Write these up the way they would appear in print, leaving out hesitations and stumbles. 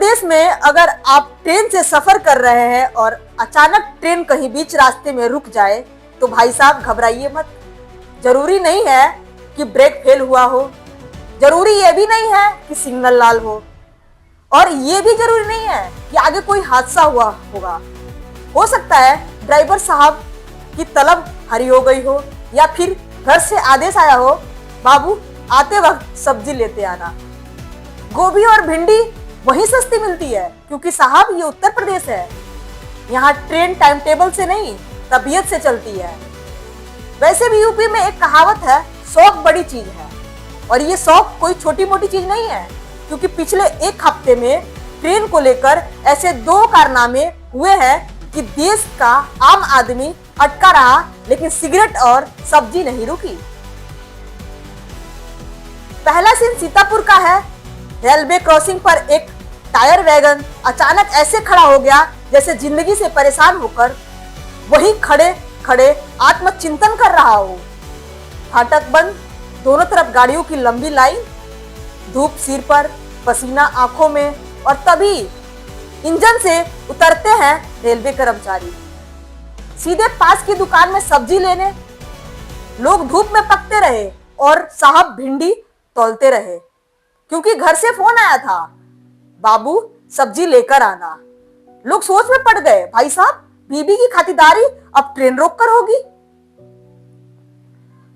प्रदेश में अगर आप ट्रेन से सफर कर रहे हैं और अचानक ट्रेन कहीं बीच रास्ते में रुक जाए तो भाई साहब घबराइए मत। जरूरी नहीं है कि ब्रेक फेल हुआ हो, जरूरी ये भी नहीं है कि सिग्नल लाल हो, और ये भी जरूरी नहीं है कि आगे कोई हादसा हुआ होगा। हो सकता है ड्राइवर साहब की तलब हरी हो गई हो, या फिर घर से आदेश आया हो, बाबू आते वक्त सब्जी लेते आना। गोभी और भिंडी वहीं सस्ती मिलती है क्योंकि साहब ये उत्तर प्रदेश है, यहाँ ट्रेन टाइम टेबल से नहीं तबीयत से चलती है। वैसे भी यूपी में एक कहावत है, शौक बड़ी चीज है, और ये शौक कोई छोटी मोटी चीज नहीं है, क्योंकि पिछले एक हफ्ते में ट्रेन को लेकर ऐसे 2 कारनामे हुए हैं कि देश का आम आदमी अटका रहा, लेकिन सिगरेट और सब्जी नहीं रुकी। पहला सीन सीतापुर का है। रेलवे क्रॉसिंग पर एक टायर वैगन अचानक ऐसे खड़ा हो गया जैसे जिंदगी से परेशान होकर वहीं खड़े खड़े आत्मचिंतन कर रहा हो। फाटक बंद, दोनों तरफ गाड़ियों की लंबी लाइन, धूप सिर पर, पसीना आंखों में, और तभी इंजन से उतरते हैं रेलवे कर्मचारी सीधे पास की दुकान में सब्जी लेने। लोग धूप में पकते रहे और साहब भिंडी तौलते रहे, क्योंकि घर से फोन आया था, बाबू सब्जी लेकर आना। लोग सोच में पड़ गए, भाई साहब बीबी की खातिरदारी अब ट्रेन रोक कर होगी।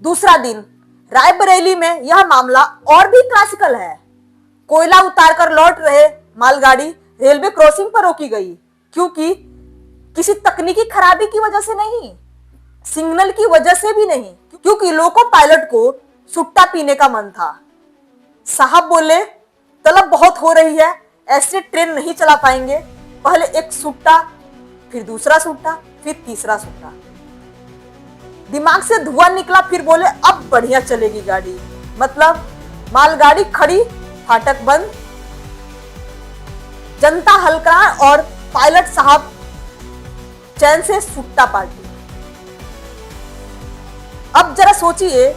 दूसरा दिन रायबरेली में यह मामला और भी क्लासिकल है। कोयला उतारकर लौट रहे मालगाड़ी रेलवे क्रॉसिंग पर रोकी गई, क्योंकि किसी तकनीकी खराबी की वजह से नहीं, सिग्नल की वजह से भी नहीं, क्योंकि लोको पायलट को सुट्टा पीने का मन था। साहब बोले, तलब बहुत हो रही है, ऐसे ट्रेन नहीं चला पाएंगे। पहले एक सुट्टा, फिर दूसरा सुट्टा, फिर तीसरा सुट्टा। दिमाग से धुआं निकला, फिर बोले अब बढ़िया चलेगी गाड़ी। मतलब मालगाड़ी खड़ी, फाटक बंद, जनता हलकान और पायलट साहब चैन से सुट्टा पार्टी। अब जरा सोचिए,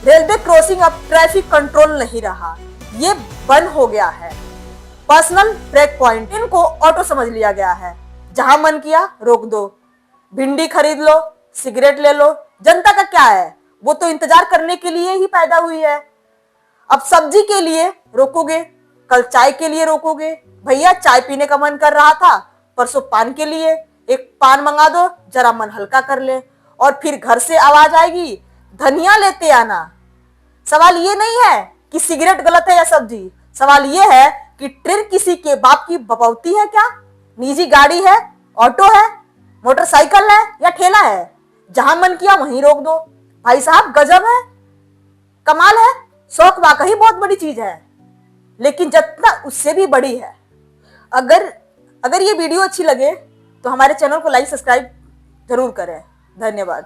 रेलवे क्रॉसिंग अब ट्रैफिक कंट्रोल नहीं रहा, ये बंद हो गया है। पर्सनल ब्रेक पॉइंट, इनको ऑटो समझ लिया गया है। जहां मन किया रोक दो, भिंडी खरीद लो, सिगरेट ले लो। जनता का क्या है, वो तो इंतजार करने के लिए ही पैदा हुई है। अब सब्जी के लिए रोकोगे, कल चाय के लिए रोकोगे, भैया चाय पीने का मन कर रहा था, परसों पान के लिए एक पान मंगा दो, जरा मन हल्का कर ले। और फिर घर से आवाज आएगी, धनिया लेते आना। सवाल ये नहीं है कि सिगरेट गलत है या सब्जी, सवाल ये है कि ट्रेन किसी के बाप की बपौती है क्या? निजी गाड़ी है, ऑटो है, मोटरसाइकिल है या ठेला है? जहां मन किया वहीं रोक दो। भाई साहब गजब है, कमाल है। शौक वाकई बहुत बड़ी चीज है, लेकिन जितना उससे भी बड़ी है। अगर ये वीडियो अच्छी लगे तो हमारे चैनल को लाइक सब्सक्राइब जरूर करें। धन्यवाद।